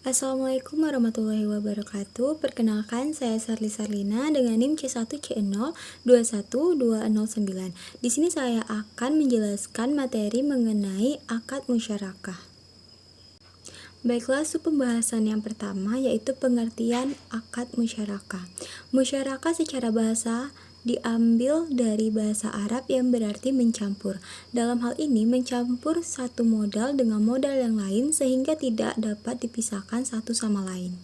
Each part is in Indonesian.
Assalamualaikum warahmatullahi wabarakatuh. Perkenalkan, saya Sarli Sarlina dengan NIM C1C0212209. Di sini saya akan menjelaskan materi mengenai akad musyarakah. Baiklah, pembahasan yang pertama yaitu pengertian akad musyarakah. Musyarakah secara bahasa diambil dari bahasa Arab yang berarti mencampur. Dalam hal ini, mencampur satu modal dengan modal yang lain sehingga tidak dapat dipisahkan satu sama lain.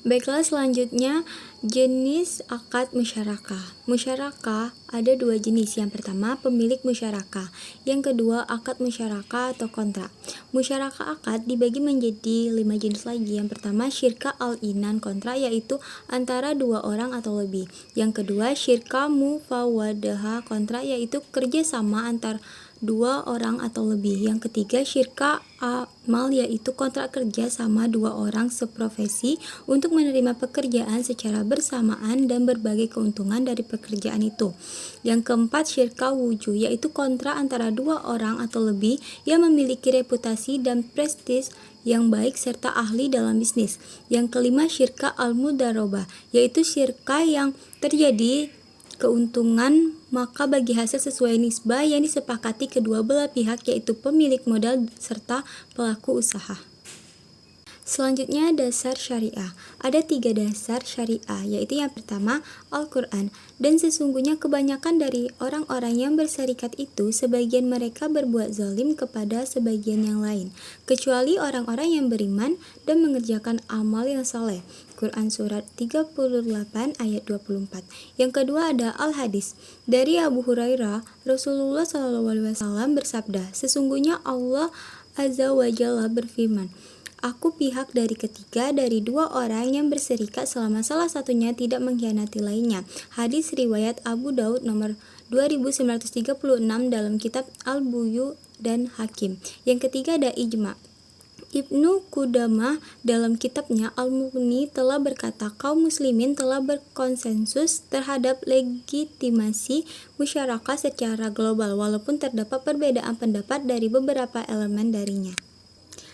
Baiklah, selanjutnya jenis akad musyarakah. Musyarakah ada dua jenis. Yang pertama, pemilik musyarakah. Yang kedua, akad musyarakah atau kontrak. Musyarakah akad dibagi menjadi 5 jenis lagi. Yang pertama, syirka al-inan kontrak, yaitu antara 2 orang atau lebih. Yang kedua, syirka mufawadaha kontrak, yaitu kerjasama antar 2 orang atau lebih. Yang ketiga, syirka amal, yaitu kontrak kerja sama 2 orang seprofesi untuk menerima pekerjaan secara bersamaan dan berbagai keuntungan dari pekerjaan itu. Yang keempat, syirka wujuh, yaitu kontrak antara 2 orang atau lebih yang memiliki reputasi dan prestis yang baik serta ahli dalam bisnis. Yang kelima, syirka al-mudarobah, yaitu syirka yang terjadi keuntungan maka bagi hasil sesuai nisbah yang disepakati kedua belah pihak, yaitu pemilik modal serta pelaku usaha. Selanjutnya, dasar syariah. Ada 3 dasar syariah, yaitu yang pertama, Al-Quran. Dan sesungguhnya kebanyakan dari orang-orang yang berserikat itu, sebagian mereka berbuat zalim kepada sebagian yang lain, kecuali orang-orang yang beriman dan mengerjakan amal yang saleh. Quran Surat 38 ayat 24. Yang kedua ada Al-Hadis. Dari Abu Hurairah, Rasulullah SAW bersabda, sesungguhnya Allah Azza wa Jalla berfirman, Aku pihak dari ketiga dari 2 orang yang berserikat selama salah satunya tidak mengkhianati lainnya. Hadis riwayat Abu Daud nomor 2936 dalam kitab Al-Buyu dan Hakim. Yang ketiga ada ijma. Ibnu Qudamah dalam kitabnya Al-Mughni telah berkata, kaum muslimin telah berkonsensus terhadap legitimasi musyarakah secara global walaupun terdapat perbedaan pendapat dari beberapa elemen darinya.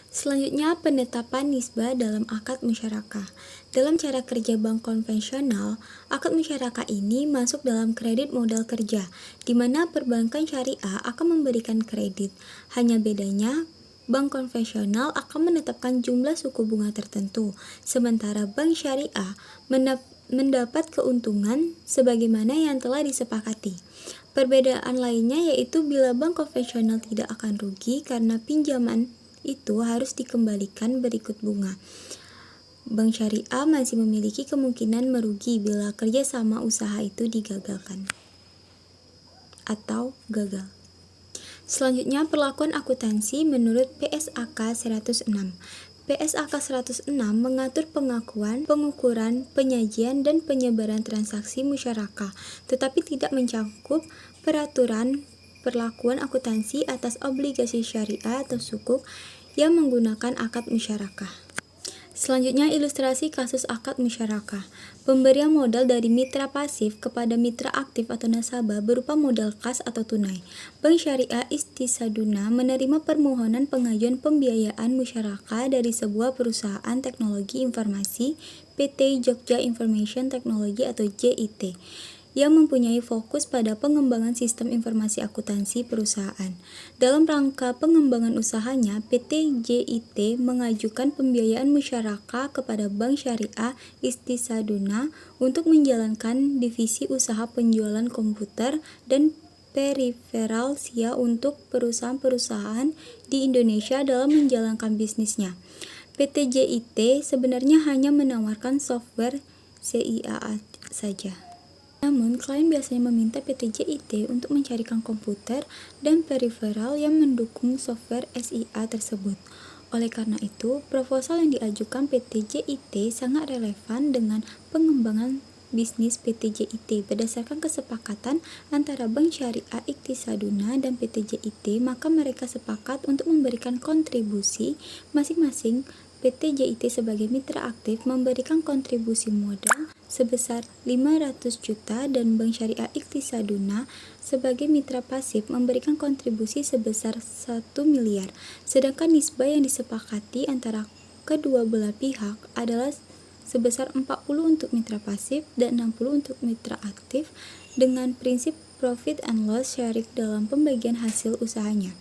Selanjutnya, penetapan nisbah dalam akad musyarakah. Dalam cara kerja bank konvensional, akad musyarakah ini masuk dalam kredit modal kerja, di mana perbankan syariah akan memberikan kredit. Hanya bedanya, bank konvensional akan menetapkan jumlah suku bunga tertentu, sementara bank syariah mendapat keuntungan sebagaimana yang telah disepakati. Perbedaan lainnya yaitu bila bank konvensional tidak akan rugi karena pinjaman itu harus dikembalikan berikut bunga. Bank syariah masih memiliki kemungkinan merugi bila kerjasama usaha itu digagalkan atau gagal. Selanjutnya, perlakuan akuntansi menurut PSAK 106. PSAK 106 mengatur pengakuan, pengukuran, penyajian, dan penyebaran transaksi musyarakah, tetapi tidak mencakup peraturan perlakuan akuntansi atas obligasi syariah atau sukuk yang menggunakan akad musyarakah. Selanjutnya, ilustrasi kasus akad musyarakah. Pemberian modal dari mitra pasif kepada mitra aktif atau nasabah berupa modal kas atau tunai. Bank Syariah Istisaduna menerima permohonan pengajuan pembiayaan musyarakah dari sebuah perusahaan teknologi informasi PT Jogja Information Technology atau JIT yang mempunyai fokus pada pengembangan sistem informasi akuntansi perusahaan. Dalam rangka pengembangan usahanya, PT JIT mengajukan pembiayaan musyarakah kepada Bank Syariah Istisaduna untuk menjalankan divisi usaha penjualan komputer dan periferal SIA untuk perusahaan-perusahaan di Indonesia dalam menjalankan bisnisnya. PT JIT sebenarnya hanya menawarkan software CIA saja. Namun, klien biasanya meminta PT JIT untuk mencarikan komputer dan periferal yang mendukung software SIA tersebut. Oleh karena itu, proposal yang diajukan PT JIT sangat relevan dengan pengembangan bisnis PT JIT. Berdasarkan kesepakatan antara Bank Syariah Iqtisaduna dan PT JIT, maka mereka sepakat untuk memberikan kontribusi masing-masing. PT JIT sebagai mitra aktif memberikan kontribusi modal sebesar 500 juta dan Bank Syariah Iqtisaduna sebagai mitra pasif memberikan kontribusi sebesar 1 miliar. Sedangkan nisbah yang disepakati antara kedua belah pihak adalah sebesar 40 untuk mitra pasif dan 60 untuk mitra aktif dengan prinsip profit and loss sharing dalam pembagian hasil usahanya.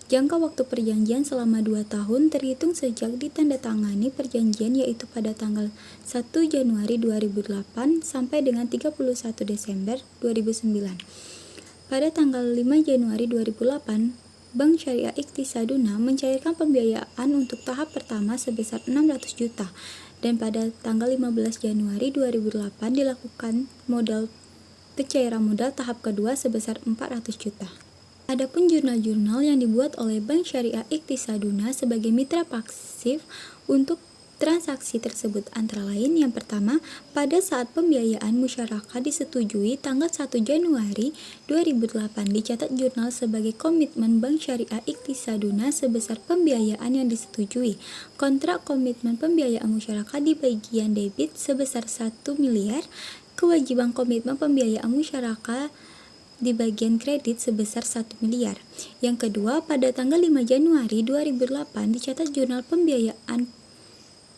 Jangka waktu perjanjian selama 2 tahun terhitung sejak ditandatangani perjanjian, yaitu pada tanggal 1 Januari 2008 sampai dengan 31 Desember 2009. Pada tanggal 5 Januari 2008, Bank Syariah Iqtisaduna mencairkan pembiayaan untuk tahap pertama sebesar 600 juta dan pada tanggal 15 Januari 2008 dilakukan pencairan modal tahap kedua sebesar 400 juta. Adapun jurnal-jurnal yang dibuat oleh Bank Syariah Iqtisaduna sebagai mitra pasif untuk transaksi tersebut antara lain: yang pertama, pada saat pembiayaan musyarakah disetujui tanggal 1 Januari 2008 dicatat jurnal sebagai komitmen Bank Syariah Iqtisaduna sebesar pembiayaan yang disetujui. Kontrak komitmen pembiayaan musyarakah di bagian debit sebesar 1 miliar, kewajiban komitmen pembiayaan musyarakah di bagian kredit sebesar 1 miliar. Yang kedua, pada tanggal 5 Januari 2008 dicatat jurnal pembiayaan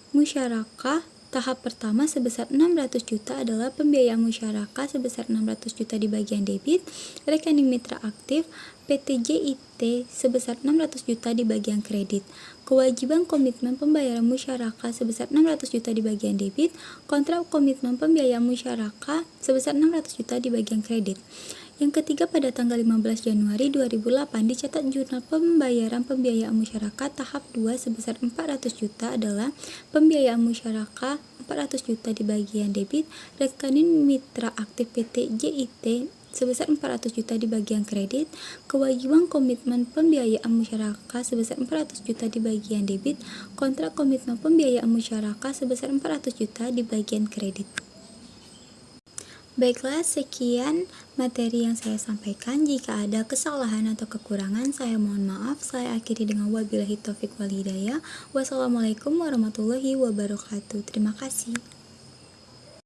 musyarakah tahap pertama sebesar 600 juta adalah pembiayaan musyarakah sebesar 600 juta di bagian debit, rekening mitra aktif PT JIT sebesar 600 juta di bagian kredit, kewajiban komitmen pembayaran musyarakah sebesar 600 juta di bagian debit, kontrak komitmen pembiayaan musyarakah sebesar 600 juta di bagian kredit. Yang ketiga, pada tanggal 15 Januari 2008 dicatat jurnal pembiayaan musyarakah tahap 2 sebesar 400 juta adalah pembiayaan musyarakah 400 juta di bagian debit, rekening mitra aktif PT JIT sebesar 400 juta di bagian kredit, kewajiban komitmen pembiayaan musyarakah sebesar 400 juta di bagian debit, kontrak komitmen pembiayaan musyarakah sebesar 400 juta di bagian kredit. Baiklah, sekian materi yang saya sampaikan. Jika ada kesalahan atau kekurangan, saya mohon maaf. Saya akhiri dengan wabillahi taufik wal hidayah. Wassalamualaikum warahmatullahi wabarakatuh. Terima kasih.